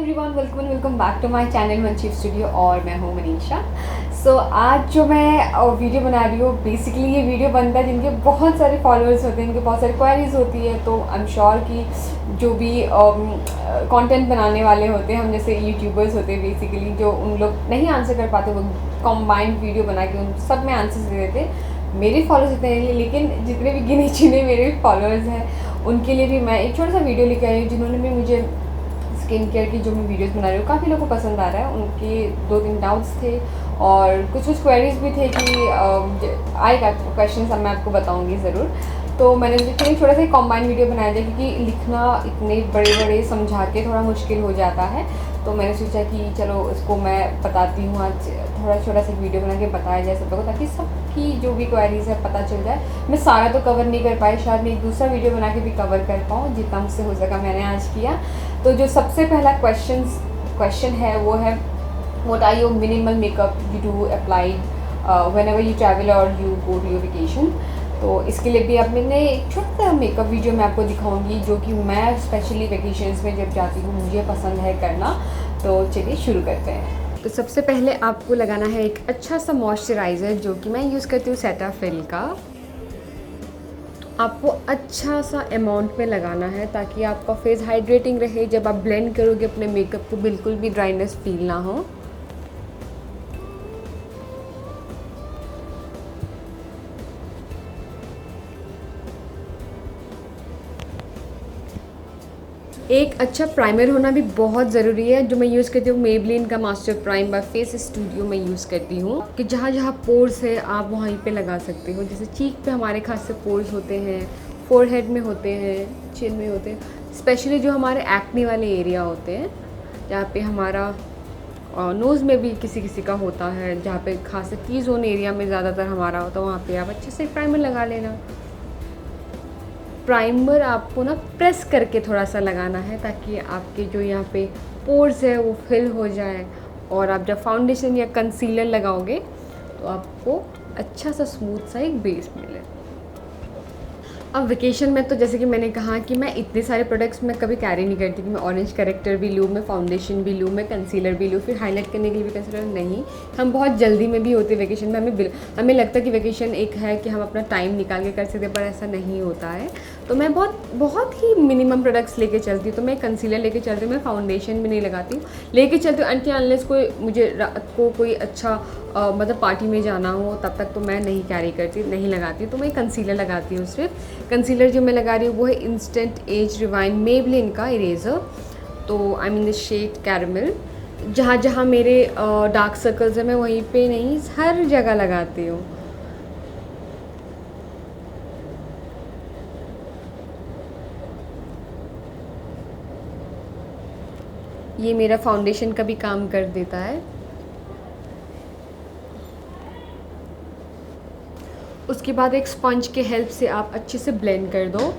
Everyone, welcome back to my channel मनचीफ studio और मैं हूँ मनीषा। आज जो मैं वीडियो बना रही हूँ, बेसिकली ये वीडियो बनता है जिनके बहुत सारे फॉलोअर्स होते हैं, इनके बहुत सारी क्वेरीज होती है। तो आई एम श्योर कि जो भी कंटेंट बनाने वाले होते हैं, हम जैसे यूट्यूबर्स होते हैं, बेसिकली जो उन लोग नहीं आंसर कर पाते, वो कॉम्बाइंड वीडियो बना के उन सब में आंसर्स दे देते। मेरे फॉलोअर्स इतने नहीं, लेकिन जितने भी गिने चुने मेरे फॉलोअर्स हैं उनके लिए भी मैं एक छोटा सा वीडियो लेकर आई हूँ, जिन्होंने भी मुझे स्किन केयर की जो मैं वीडियोस बना रही हूँ काफ़ी लोगों को पसंद आ रहा है। उनके 2-3 डाउट्स थे और कुछ क्वेरीज भी थे कि आएगा क्वेश्चन, सब मैं आपको बताऊँगी ज़रूर। तो मैंने सोचा एक छोटा सा कॉम्बाइंड वीडियो बनाया जाए, क्योंकि लिखना इतने बड़े बड़े समझा के थोड़ा मुश्किल हो जाता है। तो मैंने सोचा कि चलो इसको मैं बताती हूँ, आज थोड़ा छोटा सा वीडियो बना के बताया जाए सब लोगों को, ताकि सबकी जो भी क्वेरीज है पता चल जाए। मैं सारा तो कवर नहीं कर पाई, शायद मैं एक दूसरा वीडियो बना के भी कवर कर पाऊँ, जितना मुझसे हो सका मैंने आज किया। तो जो सबसे पहला क्वेश्चन है वो है, what are your minimal makeup you do applied whenever you travel और you go to your vacation. तो इसके लिए भी अब मैंने एक छोटा सा मेकअप वीडियो मैं आपको दिखाऊंगी, जो कि मैं स्पेशली वेकेशंस में जब जाती हूँ मुझे पसंद है करना। तो चलिए शुरू करते हैं। तो सबसे पहले आपको लगाना है एक अच्छा सा मॉइस्चराइज़र, जो कि मैं यूज़ करती हूँ सेटाफिल का। आपको अच्छा सा अमाउंट में लगाना है ताकि आपका फेस हाइड्रेटिंग रहे, जब आप ब्लेंड करोगे अपने मेकअप को बिल्कुल भी ड्राइनेस फील ना हो। एक अच्छा प्राइमर होना भी बहुत ज़रूरी है, जो मैं यूज़ करती हूँ मेबलिन का master prime by face studio में यूज़ करती हूँ। कि जहाँ जहाँ पोर्स है आप वहीं पे लगा सकते हो। जैसे चीक पे हमारे खास से पोर्स होते हैं, फोरहेड में होते हैं, चिन में होते हैं, स्पेशली जो हमारे एक्ने वाले एरिया होते हैं, जहाँ पे हमारा नोज़ में भी किसी किसी का होता है, जहाँ पे खास से टी जोन एरिया में ज़्यादातर हमारा होता है, वहाँ पे आप अच्छे से प्राइमर लगा लेना। प्राइमर आपको ना प्रेस करके थोड़ा सा लगाना है, ताकि आपके जो यहाँ पे पोर्स है वो फिल हो जाए, और आप जब फाउंडेशन या कंसीलर लगाओगे तो आपको अच्छा सा स्मूथ सा एक बेस मिले। अब वेकेशन में तो जैसे कि मैंने कहा कि मैं इतने सारे प्रोडक्ट्स मैं कभी कैरी नहीं करती कि मैं ऑरेंज करेक्टर भी लूँ, मैं फाउंडेशन भी लूँ, मैं कंसीलर भी लूँ, फिर हाईलाइट करने के लिए भी कंसीलर नहीं। हम बहुत जल्दी में भी होते वेकेशन में, हमें लगता है कि वेकेशन एक है कि हम अपना टाइम निकाल के कर सकते हैं, पर ऐसा नहीं होता है। तो मैं बहुत ही मिनिमम प्रोडक्ट्स लेके चलती हूँ। तो मैं कंसीलर लेके चलती हूँ, मैं फाउंडेशन भी नहीं लगाती हूँ, लेके चलती हूँ अनटिल अनलेस कोई मुझे रात को कोई अच्छा मतलब पार्टी में जाना हो, तब तक तो मैं नहीं कैरी करती, नहीं लगाती। तो मैं कंसीलर लगाती हूँ सिर्फ। कंसीलर जो मैं लगा रही हूँ वो है इंस्टेंट एज रिवाइन मेबलिन का इरेज़र। तो I mean the shade caramel. जहाँ जहाँ मेरे डार्क सर्कल्स हैं मैं वहीं पे नहीं, हर जगह लगाती हूँ। ये मेरा फाउंडेशन का भी काम कर देता है। उसके बाद एक स्पंज के हेल्प से आप अच्छे से ब्लेंड कर दो।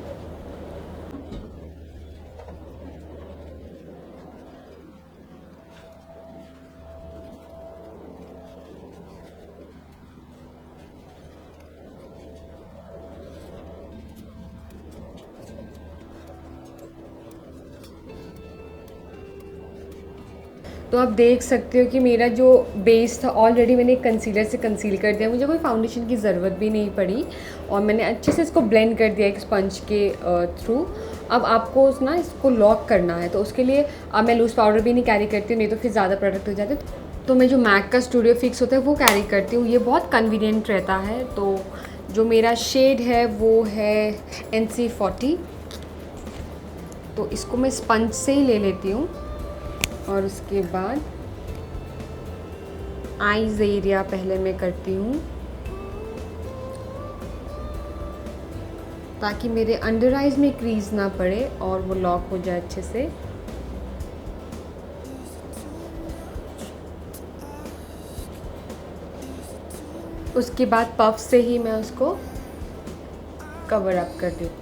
तो आप देख सकते हो कि मेरा जो बेस था ऑलरेडी मैंने कंसीलर से कंसील कर दिया, मुझे कोई फाउंडेशन की ज़रूरत भी नहीं पड़ी, और मैंने अच्छे से इसको ब्लेंड कर दिया एक स्पंज के थ्रू। अब आपको ना इसको लॉक करना है, तो उसके लिए अब मैं लूज़ पाउडर भी नहीं कैरी करती हूँ, नहीं तो फिर ज़्यादा प्रोडक्ट हो जाते। तो मैं जो मैक का स्टूडियो फिक्स होता है वो कैरी करती हूँ, ये बहुत कन्वीनियंट रहता है। तो जो मेरा शेड है वो है NC40। तो इसको मैं स्पंज से ही ले लेती हूँ, और उसके बाद आईज एरिया पहले मैं करती हूँ, ताकि मेरे अंडर आइज में क्रीज ना पड़े और वो लॉक हो जाए अच्छे से। उसके बाद पफ से ही मैं उसको कवर अप कर देती हूँ।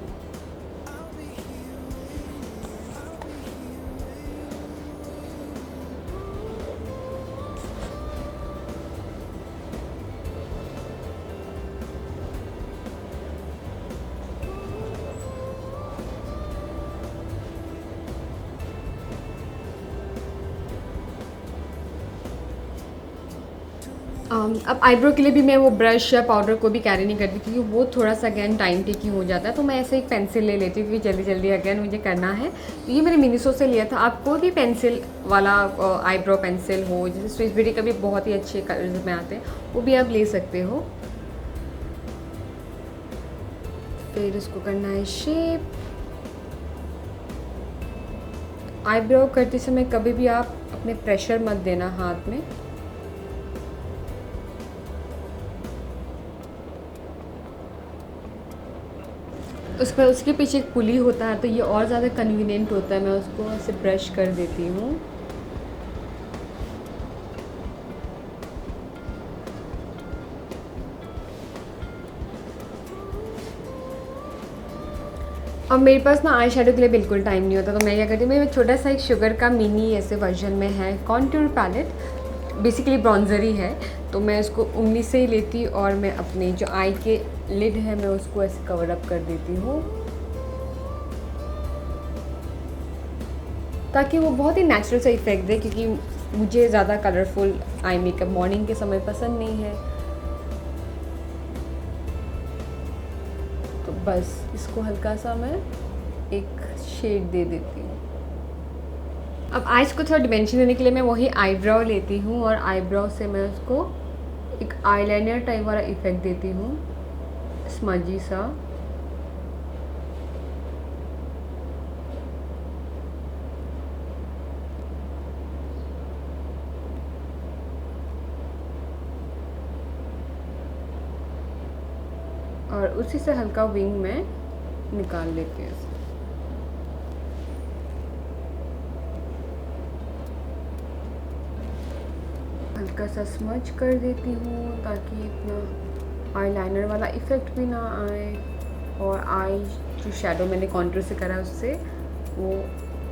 अब आईब्रो के लिए भी मैं वो ब्रश या पाउडर को भी कैरी नहीं करती, क्योंकि वो थोड़ा सा अगेन टाइम टेकिंग हो जाता है। तो मैं ऐसे एक पेंसिल ले लेती हूँ, क्योंकि जल्दी जल्दी अगेन मुझे करना है। तो ये मैंने मिनीसो से लिया था। आप कोई भी पेंसिल वाला आईब्रो पेंसिल हो, जैसे स्विस ब्यूटी का भी बहुत ही अच्छे कलर्स में आते हैं, वो भी आप ले सकते हो। फिर उसको करना है शेप। आईब्रो करते समय कभी भी आप अपने प्रेशर मत देना हाथ में। उस पर उसके पीछे एक पुली होता है, तो ये और ज़्यादा कन्वीनियंट होता है। मैं उसको ऐसे ब्रश कर देती हूँ। अब मेरे पास ना आई शेडो के लिए बिल्कुल टाइम नहीं होता, तो मैं क्या करती हूँ, मेरे छोटा सा एक शुगर का मिनी ऐसे वर्जन में है कॉन्टूर पैलेट, बेसिकली ब्रॉन्जर ही है। तो मैं उसको उंगली से ही लेती और मैं अपने जो आई के लिड है मैं उसको ऐसे कवर अप कर देती हूँ, ताकि वो बहुत ही नेचुरल सा इफेक्ट दे, क्योंकि मुझे ज़्यादा कलरफुल आई मेकअप मॉर्निंग के समय पसंद नहीं है। तो बस इसको हल्का सा मैं एक शेड दे देती हूँ। अब आइज़ को थोड़ा डिमेंशन देने के लिए मैं वही आईब्रो लेती हूँ, और आईब्रो से मैं उसको एक आईलाइनर टाइप वाला इफेक्ट देती हूँ, स्मजी सा। और उसी से हल्का विंग में निकाल लेती हूँ। हल्का सा स्मज कर देती हूँ, ताकि इतना आईलाइनर वाला इफ़ेक्ट भी ना आए, और आई जो शेडो मैंने कॉन्टूर से करा उससे वो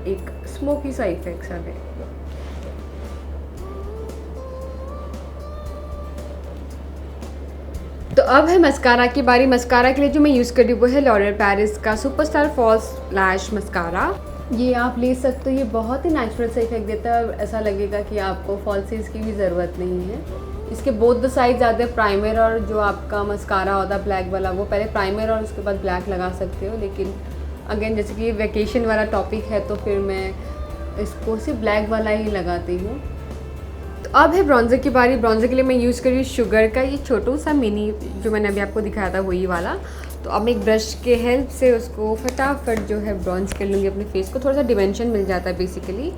एक स्मोकी सा इफेक्ट आ गए। तो अब है मस्कारा की बारी। मस्कारा के लिए जो मैं यूज़ कर रही हूँ वो है लॉरियल पेरिस का सुपरस्टार फॉल्स लैश मस्कारा। ये आप ले सकते हो, ये बहुत ही नेचुरल सा इफेक्ट देता है, ऐसा लगेगा कि आपको फॉल्सीज की भी ज़रूरत नहीं है। इसके बोथ द साइड्स आते हैं, प्राइमर और जो आपका मस्कारा होता है ब्लैक वाला, वो पहले प्राइमर और उसके बाद ब्लैक लगा सकते हो। लेकिन अगेन जैसे कि वेकेशन वाला टॉपिक है, तो फिर मैं इसको सिर्फ ब्लैक वाला ही लगाती हूँ। तो अब है ब्रॉन्ज़र की बारी। ब्रॉन्ज़र के लिए मैं यूज़ कर रही हूँ शुगर का ये छोटू सा मिनी, जो मैंने अभी आपको दिखाया था वही वाला। तो अब मैं एक ब्रश के हेल्प से उसको फटाफट जो है ब्रॉन्ज़ कर लूँगी अपने फेस को। थोड़ा सा डिमेंशन मिल जाता है बेसिकली।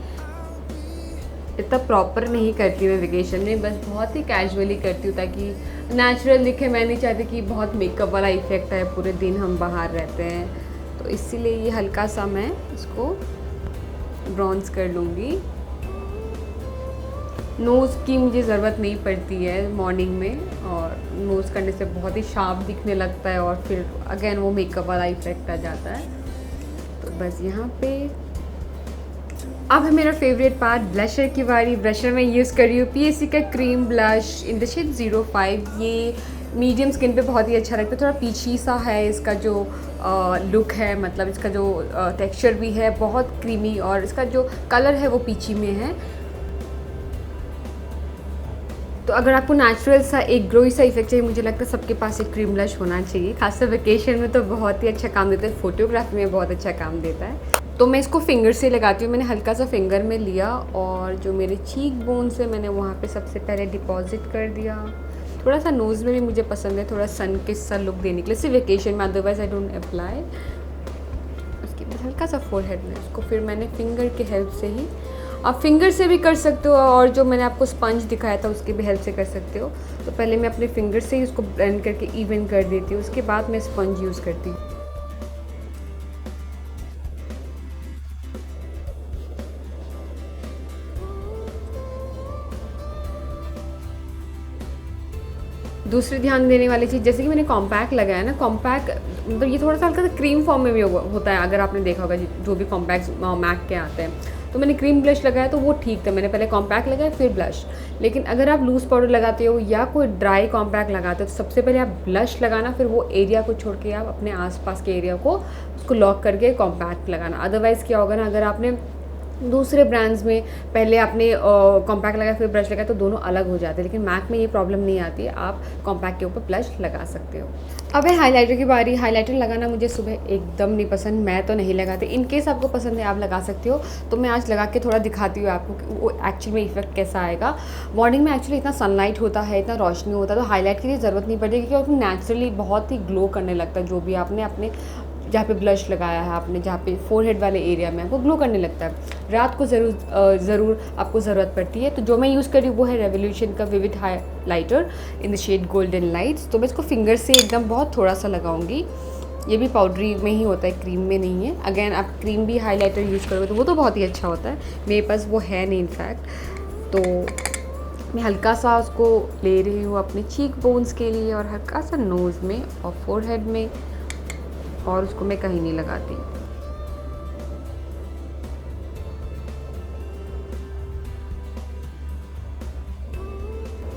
इतना प्रॉपर नहीं करती मैं वेकेशन में, बस बहुत ही कैजुअली करती हूँ ताकि नेचुरल दिखे। मैं नहीं चाहती कि बहुत मेकअप वाला इफेक्ट आए, पूरे दिन हम बाहर रहते हैं, तो इसीलिए ये हल्का सा मैं इसको ब्रॉन्ज़ कर लूँगी। नोज़ की मुझे ज़रूरत नहीं पड़ती है मॉर्निंग में, और नोज़ करने से बहुत ही शार्प दिखने लगता है, और फिर अगेन वो मेकअप वाला इफेक्ट आ जाता है। तो बस यहाँ पे अब है मेरा फेवरेट पार्ट, ब्लशर की बारी। ब्लशर मैं यूज़ कर रही हूँ पीएससी का cream blush in the shade 05। ये मीडियम स्किन पे बहुत ही अच्छा लगता है, थोड़ा पीची सा है इसका जो लुक है, मतलब इसका जो टेक्सचर भी है बहुत क्रीमी, और इसका जो कलर है वो पीची में है। तो अगर आपको नेचुरल सा एक ग्लोई सा इफेक्ट चाहिए, मुझे लगता है सबके पास एक क्रीम ब्लश होना चाहिए। खासकर वेकेशन में तो बहुत ही अच्छा काम देता है, फोटोग्राफी में बहुत अच्छा काम देता है। तो मैं इसको फिंगर से लगाती हूँ। मैंने हल्का सा फिंगर में लिया, और जो मेरे चीक बोन से मैंने वहाँ पे सबसे पहले डिपॉजिट कर दिया। थोड़ा सा नोज़ में भी मुझे पसंद है, थोड़ा सन किस सा लुक देने के लिए, सिर्फ वेकेशन में, अदरवाइज आई डोंट अप्लाई। उसके बाद हल्का सा फोरहेड में उसको फिर मैंने फिंगर के हेल्प से ही, आप फिंगर से भी कर सकते हो, और जो मैंने आपको स्पंज दिखाया था उसके भी हेल्प से कर सकते हो। तो पहले मैं अपने फिंगर से ही उसको ब्लेंड करके इवन कर देती हूँ, उसके बाद मैं स्पंज यूज़ करती हूँ। दूसरी ध्यान देने वाली चीज़, जैसे कि मैंने कॉम्पैक्ट लगाया ना, कॉम्पैक्ट मतलब ये थोड़ा सा हल्का सा क्रीम फॉर्म में भी होता है, अगर आपने देखा होगा जो भी कॉम्पैक्ट मैक के आते हैं। तो मैंने क्रीम ब्लश लगाया तो वो ठीक था, मैंने पहले कॉम्पैक्ट लगाया फिर ब्लश। लेकिन अगर आप लूज़ पाउडर लगाते हो या कोई ड्राई कॉम्पैक्ट लगाते हो, तो सबसे पहले आप ब्लश लगाना, फिर वो एरिया को छोड़ के आप अपने आसपास के एरिया को उसको लॉक करके कॉम्पैक्ट लगाना। अदरवाइज़ क्या होगा ना, अगर आपने दूसरे ब्रांड्स में पहले आपने कॉम्पैक्ट लगाया फिर ब्रश लगाया तो दोनों अलग हो जाते हैं, लेकिन मैक में ये प्रॉब्लम नहीं आती है, आप कॉम्पैक्ट के ऊपर ब्लश लगा सकते हो। अब है हाइलाइटर की बारी। हाइलाइटर लगाना मुझे सुबह एकदम नहीं पसंद, मैं तो नहीं लगाती। इन केस आपको पसंद है आप लगा सकते हो, तो मैं आज लगा के थोड़ा दिखाती हूँ आपको कि वो एक्चुअली में इफेक्ट कैसा आएगा। मॉर्निंग में एक्चुअली इतना सनलाइट होता है, इतना रोशनी होता है, तो हाईलाइट की भी ज़रूरत नहीं पड़ती, क्योंकि नेचुरली बहुत ही ग्लो करने लगता है। जो भी आपने अपने जहाँ पे ब्लश लगाया है आपने, जहाँ पे फोरहेड वाले एरिया में, आपको ग्लो करने लगता है। रात को ज़रूर आपको ज़रूरत पड़ती है। तो जो मैं यूज़ कर रही हूँ वो है रेवोल्यूशन का vivid highlighter in the shade golden lights. तो मैं इसको फिंगर से एकदम बहुत थोड़ा सा लगाऊंगी। ये भी पाउडरी में ही होता है, क्रीम में नहीं है। अगेन आप क्रीम भी हाइलाइटर यूज़ करोगे तो वो तो बहुत ही अच्छा होता है, मेरे पास वो है नहीं इनफैक्ट। तो मैं हल्का सा उसको ले रही हूँ अपने चीक बोन्स के लिए, और हल्का सा नोज़ में और फोरहेड में, और उसको मैं कहीं नहीं लगाती।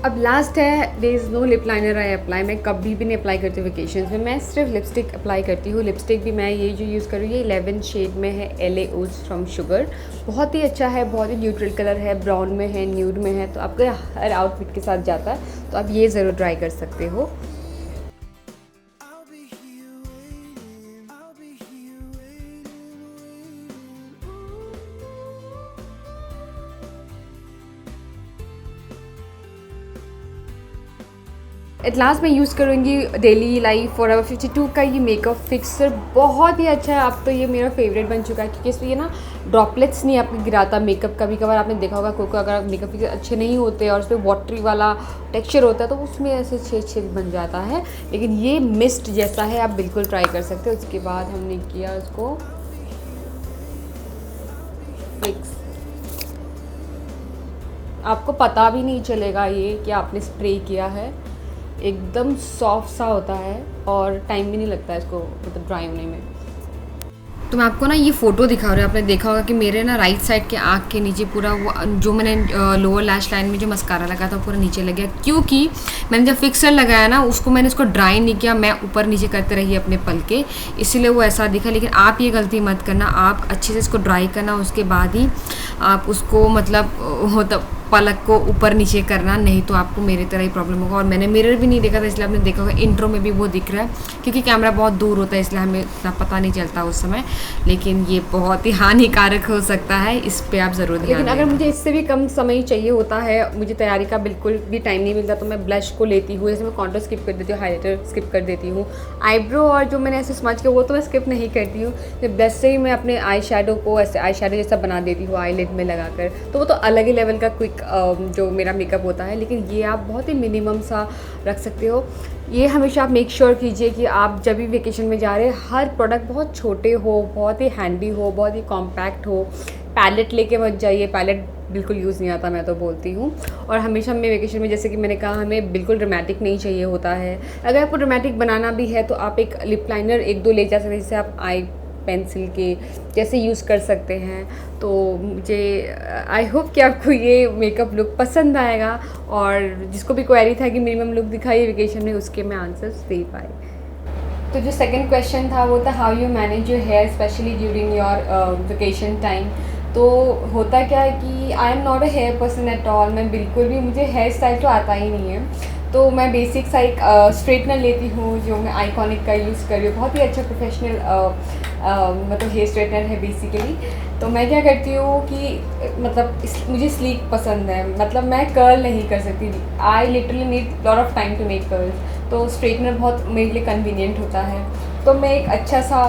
अब लास्ट है there is no lip liner I apply. मैं कभी भी नहीं अप्लाई करती हूँ वेकेशंस में, मैं सिर्फ लिपस्टिक अप्लाई करती हूँ। लिपस्टिक भी मैं ये जो यूज़ कर रही हूँ ये 11 शेड में है, LA Ooze फ्रॉम शुगर। बहुत ही अच्छा है, बहुत ही न्यूट्रल कलर है, ब्राउन में है, न्यूड में है, तो आपके हर आउटफिट के साथ जाता है, तो आप ये ज़रूर ट्राई कर सकते हो। एट लास्ट मैं यूज़ करूँगी डेली लाइफ फॉरएवर 52 का ये मेकअप फिक्सर। बहुत ही अच्छा है, अब तो ये मेरा फेवरेट बन चुका है, क्योंकि इसमें ये ना ड्रॉपलेट्स नहीं आपको गिराता मेकअप। कभी कभार आपने देखा होगा कोई अगर मेकअप फिक्सर अच्छे नहीं होते और उसमें वाटरी वाला टेक्सचर होता है तो उसमें ऐसे छेद छेद बन जाता है, लेकिन ये मिस्ट जैसा है, आप बिल्कुल ट्राई कर सकते हो। उसके बाद हमने किया उसको फिक्स, आपको पता भी नहीं चलेगा ये कि आपने स्प्रे किया है, एकदम सॉफ्ट सा होता है और टाइम भी नहीं लगता है इसको मतलब ड्राई होने में। तो मैं आपको ना ये फ़ोटो दिखा रही हूँ, आपने देखा होगा कि मेरे ना राइट साइड के आँख के नीचे पूरा वो जो मैंने लोअर लैश लाइन में जो मस्कारा लगाया था पूरा नीचे लग गया, क्योंकि मैंने जब फिक्सर लगाया ना उसको मैंने इसको ड्राई नहीं किया, मैं ऊपर नीचे करते रही अपने पल के, इसीलिए वो ऐसा दिखा। लेकिन आप ये गलती मत करना, आप अच्छे से इसको ड्राई करना, उसके बाद ही आप उसको मतलब पलक को ऊपर नीचे करना, नहीं तो आपको मेरे तरह ही प्रॉब्लम होगा। और मैंने मिरर भी नहीं देखा था, इसलिए आपने देखा होगा इंट्रो में भी वो दिख रहा है, क्योंकि कैमरा बहुत दूर होता है इसलिए हमें इतना पता नहीं चलता उस समय, लेकिन ये बहुत ही हानिकारक हो सकता है, इस पर आप ज़रूर ध्यान। लेकिन अगर मुझे इससे भी कम समय चाहिए होता है, मुझे तैयारी का बिल्कुल भी टाइम नहीं मिलता, तो मैं ब्लश को लेती हूँ। जैसे मैं कॉन्टूर स्किप कर देती हूँ, हाइलाइटर स्किप कर देती हूँ, आईब्रो और जो मैंने ऐसे स्मच किया वो तो मैं स्किप नहीं करती हूँ। ब्लश से ही मैं अपने आई शेडो को ऐसे आई शेडो जैसा बना देती हूँ आईलिड में लगाकर, तो वो तो अलग ही लेवल का क्विक जो मेरा मेकअप होता है। लेकिन ये आप बहुत ही मिनिमम सा रख सकते हो। ये हमेशा आप मेक श्योर कीजिए कि आप जब भी वेकेशन में जा रहे हैं हर प्रोडक्ट बहुत छोटे हो, बहुत ही हैंडी हो, बहुत ही कॉम्पैक्ट हो। पैलेट लेके मत जाइए, पैलेट बिल्कुल यूज़ नहीं आता, मैं तो बोलती हूँ। और हमेशा हमें वेकेशन में, जैसे कि मैंने कहा, हमें बिल्कुल ड्रामेटिक नहीं चाहिए होता है। अगर आपको ड्रामेटिक बनाना भी है तो आप एक लिप लाइनर 1-2 ले जा सकते हैं, जिससे आप आई पेंसिल के जैसे यूज़ कर सकते हैं। तो मुझे आई होप कि आपको ये मेकअप लुक पसंद आएगा, और जिसको भी क्वेरी था कि मिनिमम लुक दिखाइए वेकेशन में, उसके मैं आंसर्स दे पाई। तो जो सेकंड क्वेश्चन था वो था how you manage your hair specially during your vacation time. तो होता क्या है कि I am not a hair person at all, मैं बिल्कुल भी, मुझे हेयर स्टाइल तो आता ही नहीं है। तो मैं बेसिक सा एक स्ट्रेटनर लेती हूँ जो मैं आइकॉनिक का यूज़ कर रही हूँ, बहुत ही अच्छा प्रोफेशनल मतलब हेयर स्ट्रेटनर है बेसिकली। तो मैं क्या करती हूँ कि मतलब मुझे स्लीक पसंद है, मतलब मैं कर्ल नहीं कर सकती, I literally need lot of time to make curls, तो स्ट्रेटनर बहुत मेरे लिए कन्वीनियंट होता है। तो मैं एक अच्छा सा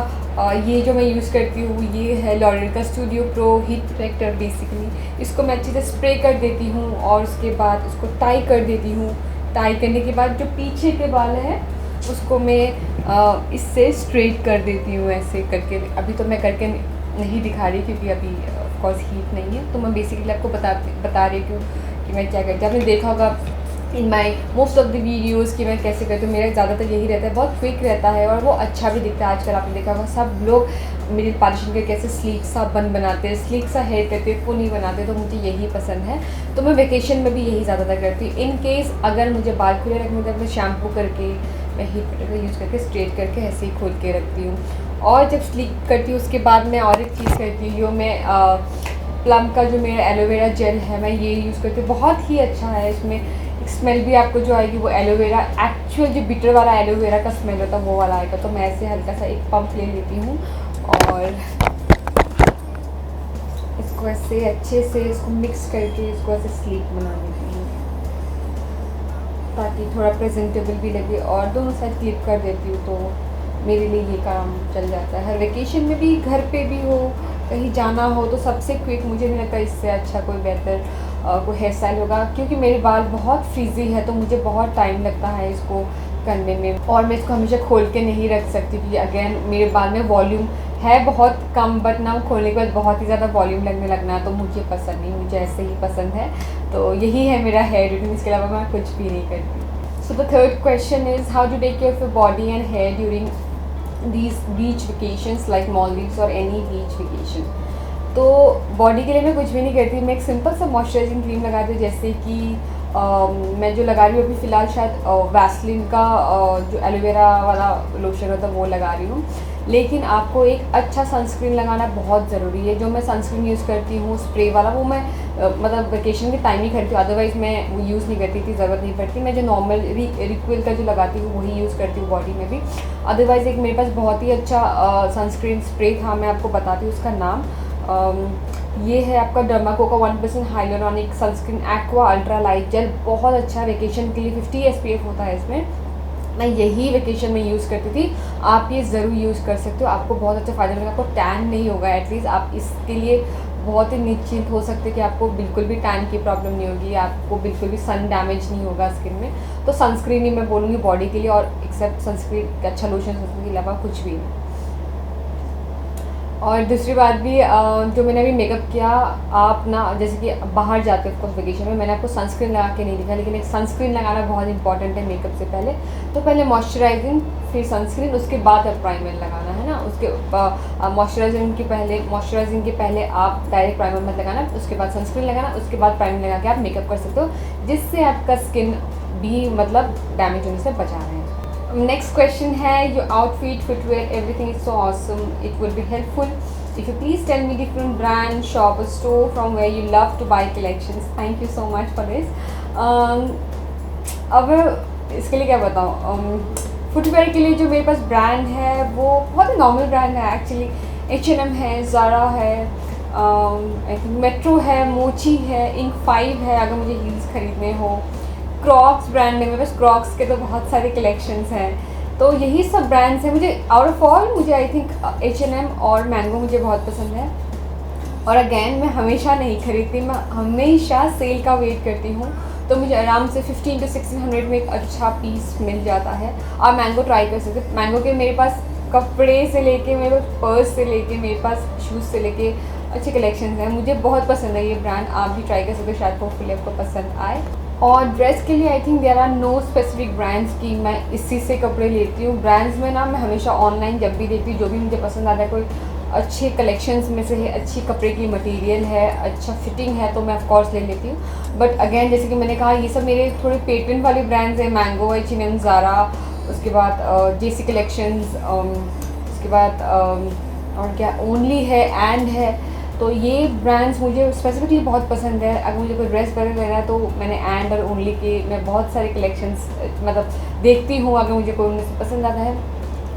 ये जो मैं यूज़ करती हूँ ये है लॉरियल का Studio Pro heat protector basically. इसको मैं अच्छे से स्प्रे कर देती हूँ और उसके बाद उसको टाई कर देती हूँ। टाई करने के बाद जो पीछे के बाल हैं उसको मैं इससे स्ट्रेट कर देती हूँ ऐसे करके। अभी तो मैं करके नहीं दिखा रही क्योंकि अभी ऑफ कोर्स हीट नहीं है, तो मैं बेसिकली आपको बता रही हूँ कि मैं क्या करती हूँ। आपने देखा होगा in my most of the videos कि मैं कैसे करती हूँ, मेरा ज़्यादातर यही रहता है, बहुत क्विक रहता है और वो अच्छा भी दिखता है। आजकल आपने देखा होगा सब लोग मेरे पार्टीशन के कैसे स्लीक सा बन बनाते हैं, स्लीक सा हेयर करते हैं, वो नहीं बनाते, तो मुझे यही पसंद है। तो मैं वेकेशन में भी यही ज़्यादातर करती हूँ। इन केस अगर मुझे बाल खुले रखने तो मैं शैम्पू करके, मैं हीट प्रोटेक्टर यूज़ करके स्ट्रेट करके ऐसे ही खोल के रखती हूँ। और जब स्लीक करती हूँ उसके बाद मैं और एक चीज़ करती हूँ, मैं प्लम का जो मेरा एलोवेरा जेल है मैं ये यूज़ करती हूँ, बहुत ही अच्छा है। इसमें एक स्मेल भी आपको जो आएगी वो एलोवेरा, एक्चुअल जो बिटर वाला एलोवेरा का स्मेल होता है वो वाला आएगा। तो मैं ऐसे हल्का सा एक पंप ले लेती हूँ और इसको ऐसे अच्छे से इसको मिक्स करके इसको ऐसे स्लीक बना देती हूँ ताकि थोड़ा प्रेजेंटेबल भी लगे, और दोनों साइड क्लिप कर देती हूँ तो मेरे लिए ये काम चल जाता है। हर वेकेशन में भी, घर पे भी हो, कहीं जाना हो तो सबसे क्विक मुझे नहीं लगता इससे अच्छा कोई बेहतर कोई हेयर स्टाइल होगा, क्योंकि मेरे बाल बहुत फ्रीजी है तो मुझे बहुत टाइम लगता है इसको करने में, और मैं इसको हमेशा खोल के नहीं रख सकती क्योंकि अगेन मेरे बाल में वॉल्यूम है बहुत कम, बट ना खोलने के बाद बहुत ही ज़्यादा वॉल्यूम लगना तो मुझे पसंद नहीं, मुझे ऐसे ही पसंद है। तो यही है मेरा हेयर रूटीन, इसके अलावा मैं कुछ भी नहीं करती। So the third question is how to take care of your body and hair during these beach vacations like Maldives or any beach vacation। तो बॉडी के लिए मैं कुछ भी नहीं करती, मैं एक सिंपल सा मॉइस्चराइजिंग क्रीम लगाती हूँ, जैसे कि मैं जो लगा रही हूँ अभी फ़िलहाल शायद वैसलिन का जो एलोवेरा वाला लोशन होता है वो लगा रही हूँ। लेकिन आपको एक अच्छा सनस्क्रीन लगाना बहुत ज़रूरी है। जो मैं सनस्क्रीन यूज़ करती हूँ स्प्रे वाला, वो मैं मतलब वेकेशन के टाइम ही करती हूँ, अदरवाइज़ मैं वो यूज़ नहीं करती थी, ज़रूरत नहीं पड़ती। मैं जो नॉर्मल रिक्विल का जो लगाती हूँ वही यूज़ करती हूँ बॉडी में भी। अदरवाइज़ एक मेरे पास बहुत ही अच्छा सनस्क्रीन स्प्रे था, मैं आपको बताती हूँ उसका नाम। ये है आपका डर्माको का 1% hyaluronic sunscreen aqua ultra light jail, बहुत अच्छा है वेकेशन के लिए। 50 SPF होता है इसमें, मैं यही वेकेशन में यूज़ करती थी। आप ये ज़रूर यूज़ कर सकते हो, आपको बहुत अच्छा फ़ायदा मिलेगा। आपको टैन नहीं होगा, एटलीस्ट आप इसके लिए बहुत ही निश्चिंत हो सकते हैं कि आपको बिल्कुल भी टैन की प्रॉब्लम नहीं होगी, आपको बिल्कुल भी सन डैमेज नहीं होगा स्किन में। तो सनस्क्रीन ही मैं बोलूँगी बॉडी के लिए, और एक्सेप्ट सनस्क्रीन अच्छा लोशन उसके अलावा कुछ भी नहीं। और दूसरी बात भी जो मैंने अभी मेकअप किया, आप ना जैसे कि बाहर जाते हो ऑफकोर्स वेकेशन में, मैंने आपको सनस्क्रीन लगा के नहीं दिखा, लेकिन एक सनस्क्रीन लगाना बहुत इंपॉर्टेंट है मेकअप से पहले। तो पहले मॉइस्चराइजिंग, फिर सनस्क्रीन, उसके बाद अब प्राइमर लगाना है ना। उसके मॉइस्चराइजिंग के पहले आप डायरेक्ट प्राइमर मत लगाना, उसके बाद सनस्क्रीन लगाना, उसके बाद प्राइमर लगा के आप मेकअप कर सकते हो, जिससे आपका स्किन भी मतलब डैमेज होने से बचा रहे हैं। नेक्स्ट क्वेश्चन है your outfit, footwear, everything is so awesome, it would be helpful if you please tell me different brand, shop, store from where you love to buy collections. Thank you so much for this. अब इसके लिए क्या बताऊँ, footwear के लिए जो मेरे पास brand है वो बहुत ही नॉर्मल ब्रांड है एक्चुअली। H&M है, ज़ारा है, आई थिंक मेट्रो है, मोची है, इंक 5 है अगर मुझे हील्स खरीदने हो, क्रॉक्स ब्रांड है मेरे पास, क्रॉक्स के तो बहुत सारे कलेक्शंस हैं। तो यही सब ब्रांड्स हैं। मुझे आउट ऑफ ऑल मुझे आई थिंक H&M और मैंगो मुझे बहुत पसंद है। और अगेन मैं हमेशा नहीं खरीदती, मैं हमेशा सेल का वेट करती हूँ, तो मुझे आराम से 1500 to 1600 में एक अच्छा पीस मिल जाता है। आप मैंगो ट्राई कर सकते हो। मैंगो के मेरे पास कपड़े से लेके, मेरे पास पर्स से लेके, मेरे पास शूज़ से लेके अच्छे कलेक्शंस हैं। मुझे बहुत पसंद है ये ब्रांड, आप भी ट्राई कर सकते हो, शायद होपफुली आपको पसंद आए। और ड्रेस के लिए I think there are no specific brands की मैं इसी से कपड़े लेती हूँ। ब्रांड्स में ना मैं हमेशा ऑनलाइन जब भी देखती हूँ, जो भी मुझे पसंद आता है, कोई अच्छे कलेक्शंस में से है, अच्छी कपड़े की मटेरियल है, अच्छा फिटिंग है, तो मैं ऑफ कोर्स ले लेती हूँ। बट अगेन जैसे कि मैंने कहा, ये सब मेरे थोड़े पेटेंट वाले ब्रांड्स हैं, मैंगो, H&M, ज़ारा, उसके बाद JC कलेक्शंस, उसके बाद और क्या ओनली है, एंड है। तो ये ब्रांड्स मुझे स्पेसिफिकली बहुत पसंद है। अगर मुझे कोई ड्रेस वगैरह लेना है तो मैंने एंड और ओनली के मैं बहुत सारे कलेक्शंस मतलब देखती हूँ, अगर मुझे कोई उनमें से पसंद आता है।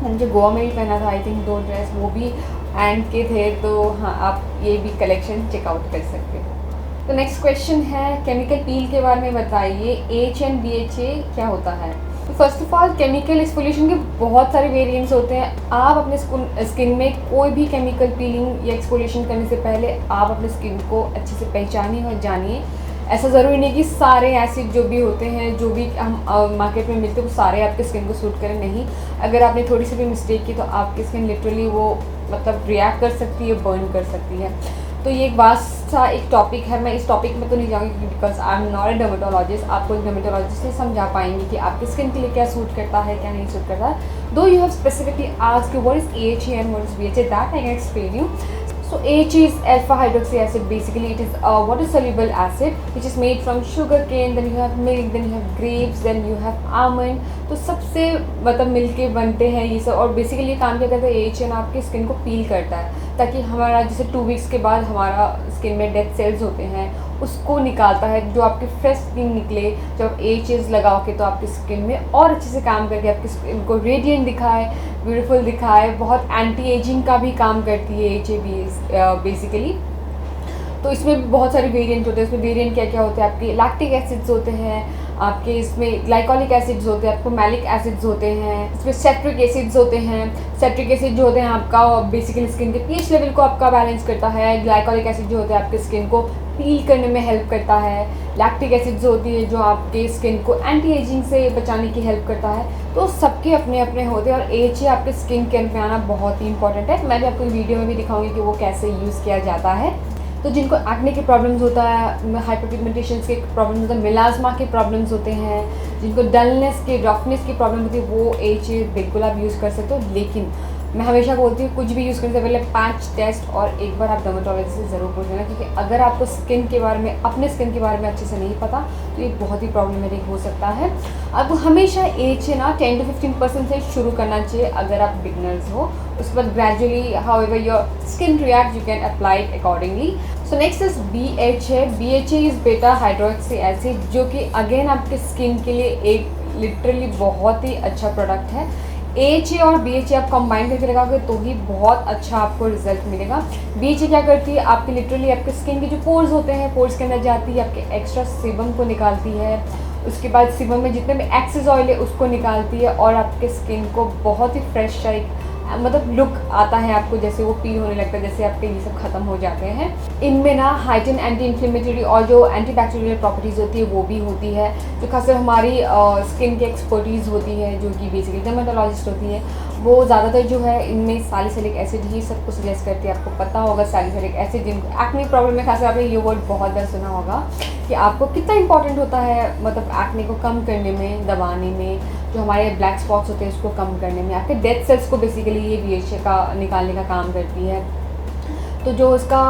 मुझे गोवा में भी पहना था आई थिंक 2 ड्रेस, वो भी एंड के थे। तो हाँ, आप ये भी कलेक्शन चेकआउट कर सकते हो। तो नेक्स्ट क्वेश्चन है केमिकल पील के बारे में बताइए, AHA and BHA क्या होता है। तो first of all chemical exfoliation के बहुत सारे वेरिएंट्स होते हैं। आप अपने स्किन में कोई भी केमिकल पीलिंग या एक्सफोलिएशन करने से पहले आप अपने स्किन को अच्छे से पहचानिए और जानिए। ऐसा ज़रूरी नहीं कि सारे एसिड जो भी होते हैं, जो भी हम मार्केट में मिलते हैं, वो सारे आपके स्किन को सूट करें, नहीं। अगर आपने थोड़ी सी भी मिस्टेक की तो आपकी स्किन लिटरली वो मतलब रिएक्ट कर सकती है, बर्न कर सकती है। तो ये एक वास्ट सा एक टॉपिक है, मैं इस टॉपिक में तो नहीं जाऊँगी because I am not a dermatologist. आपको एक डर्मेटोलॉजिस्ट से समझा पाएंगे कि आपकी स्किन के लिए क्या सूट करता है, क्या नहीं सूट करता। दो you have specifically asked what is AHA and what is BHA, that I can explain you. So AHA is alpha hydroxy acid. Basically it is water soluble acid which is made from sugar cane, then you have milk, then you have grapes, then you have almond. तो सबसे मतलब मिल के बनते हैं ये सब। और basically ये काम क्या करता है, AHA आपकी स्किन को पील करता है ताकि हमारा जैसे 2 वीक्स के बाद हमारा स्किन में डेड सेल्स होते हैं उसको निकालता है, जो आपकी फ्रेश स्किन निकले। जब आप AHAs लगाओगे तो आपकी स्किन में और अच्छे से काम करके आपकी स्किन को रेडिएंट दिखाए, ब्यूटीफुल दिखाए। बहुत एंटी एजिंग का भी काम करती है AHA बेसिकली। तो इसमें भी बहुत सारे वेरिएंट होते हैं। इसमें वेरिएंट क्या क्या होते हैं, आपके लैक्टिक एसिड्स होते हैं, आपके इसमें ग्लाइकोलिक एसिड्स होते हैं, आपको मैलिक एसिड्स होते हैं, इसमें सेट्रिक एसिड्स होते हैं। सेट्रिक एसिड जो होते हैं आपका बेसिकली स्किन के पीएच लेवल को आपका बैलेंस करता है। ग्लाइकोलिक एसिड जो होते हैं आपके स्किन को पील करने में हेल्प करता है। लैक्टिक एसिड जो होती है जो आपके स्किन को एंटी एजिंग से बचाने की हेल्प करता है। तो सबके अपने अपने होते हैं और AHA आपके स्किन केयर में आना बहुत ही इंपॉर्टेंट है। मैं भी आपको वीडियो में भी दिखाऊंगी कि वो कैसे यूज़ किया जाता है। तो जिनको एक्ने के प्रॉब्लम्स होता है, हाइपरपिगमेंटेशन के प्रॉब्लम्स होता है, मिलाज़मा के प्रॉब्लम्स होते हैं, जिनको डलनेस के रफनेस की प्रॉब्लम होती है, वो AHA बिल्कुल आप यूज़ कर सकते हो। लेकिन मैं हमेशा बोलती हूँ कुछ भी यूज़ करने से पहले पैच टेस्ट और एक बार आप डर्मेटोलॉजिस्ट से ज़रूर पूछ लेना, क्योंकि अगर आपको स्किन के बारे में, अपने स्किन के बारे में अच्छे से नहीं पता तो ये बहुत ही प्रॉब्लमेटिक हो सकता है। आपको हमेशा AHA ना 10 to 15% से शुरू करना चाहिए अगर आप बिगनर्स हो। उसके बाद gradually how ever your skin react you can apply it accordingly. So next is BHA। BHA is beta hydroxy acid, जो कि अगेन आपके स्किन के लिए एक लिटरली बहुत ही अच्छा प्रोडक्ट है। AHA और BHA आप कंबाइन करके लगाओगे तो ही बहुत अच्छा आपको रिजल्ट मिलेगा। BHA क्या करती है, आपके लिटरली आपके स्किन के जो पोर्स होते हैं, पोर्स के अंदर जाती है, आपके एक्स्ट्रा सीबम को निकालती है। उसके बाद सीबम में जितने भी एक्सेस ऑयल है उसको निकालती है और आपके स्किन को बहुत ही फ्रेश टाइप मतलब लुक आता है आपको, जैसे वो पील होने लगता है, जैसे आपके ये सब खत्म हो जाते हैं। इनमें ना हाइटेन एंटी इन्फ्लेमेटरी और जो एंटी बैक्टीरियल प्रॉपर्टीज़ होती है वो भी होती है, जो खासकर हमारी स्किन की एक्सपर्टीज़ होती है, जो कि बेसिकली डर्मेटोलॉजिस्ट होती है, वो ज़्यादातर जो है इनमें सैलिसिलिक एसिड ही सबको सजेस्ट करती है। आपको पता होगा सैलिसिलिक एसिड जिनको एक्ने प्रॉब्लम में, खासकर आपने ये वर्ड बहुत बार सुना होगा कि आपको कितना इंपॉर्टेंट होता है, मतलब एक्ने को कम करने में, दबाने में, जो हमारे ब्लैक स्पॉट्स होते हैं उसको कम करने में, आपके डेड सेल्स को बेसिकली ये BHA का निकालने का काम करती है। तो जो उसका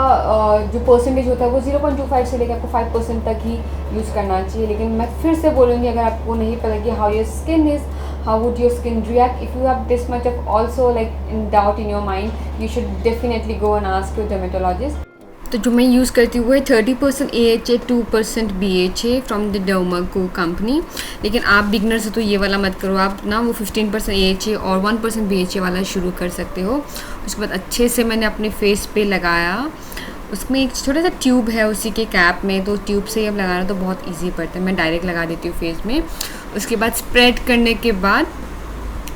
जो परसेंटेज होता है वो 0.25 से लेकर आपको 5% तक ही यूज़ करना चाहिए। लेकिन मैं फिर से बोलूँगी, अगर आपको नहीं पता कि how your skin is, how would your skin react, if you have this much of also like in doubt in your mind, you should definitely go and ask your dermatologist. तो जो मैं यूज़ करती हूँ वो है 30% AHA 2% BHA from the Derma Co company. लेकिन आप beginner से तो ये वाला मत करो, आप ना वो 15% AHA और 1% BHA वाला शुरू कर सकते हो। उसके बाद अच्छे से मैंने अपने फेस पे लगाया। उसमें एक छोटा सा ट्यूब है उसी के कैप में, तो ट्यूब से अब लगाना तो बहुत ईजी पड़ता है, मैं डायरेक्ट लगा देती हूँ फेस में। उसके बाद स्प्रेड करने के बाद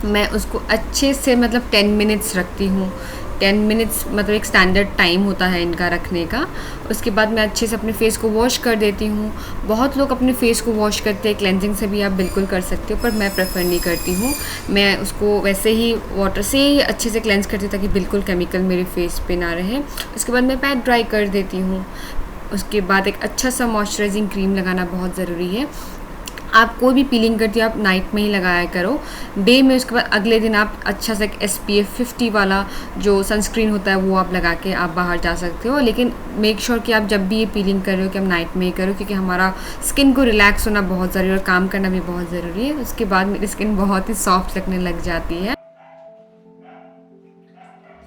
मैं उसको अच्छे से मतलब 10 मिनट्स रखती हूँ। 10 मिनट्स मतलब एक स्टैंडर्ड टाइम होता है इनका रखने का। उसके बाद मैं अच्छे से अपने फेस को वॉश कर देती हूँ। बहुत लोग अपने फेस को वॉश करते हैं, क्लेंजिंग से भी आप बिल्कुल कर सकते हो, पर मैं प्रेफर नहीं करती हूँ। मैं उसको वैसे ही वाटर से ही अच्छे से क्लेंज करती हूँ ताकि बिल्कुल केमिकल मेरे फेस पे ना रहे। उसके बाद मैं पैड ड्राई कर देती हूँ। उसके बाद एक अच्छा सा मॉइस्चराइजिंग क्रीम लगाना बहुत ज़रूरी है। आप कोई भी पीलिंग करती हो आप नाइट में ही लगाया करो, डे में। उसके बाद अगले दिन आप अच्छा सा SPF 50 वाला जो सनस्क्रीन होता है वो आप लगा के आप बाहर जा सकते हो। लेकिन मेक श्योर कि आप जब भी ये पीलिंग कर रहे हो कि आप नाइट में ही करो, क्योंकि हमारा स्किन को रिलैक्स होना बहुत ज़रूरी है और काम करना भी बहुत ज़रूरी है। उसके बाद मेरी स्किन बहुत ही सॉफ्ट लगने लग जाती है।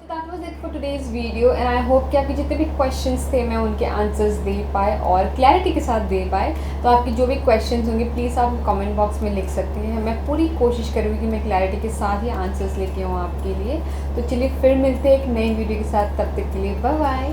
That was it for today's video and I hope कि आपके जितने भी क्वेश्चंस थे मैं उनके आंसर्स दे पाए और क्लैरिटी के साथ दे पाए। तो आपके जो भी क्वेश्चंस होंगे प्लीज़ आप कमेंट बॉक्स में लिख सकते हैं। मैं पूरी कोशिश करूँगी कि मैं क्लैरिटी के साथ ही आंसर्स लेके आऊँ आपके लिए। तो चलिए फिर मिलते हैं एक नई वीडियो के साथ, तब तक के लिए बाय बाय।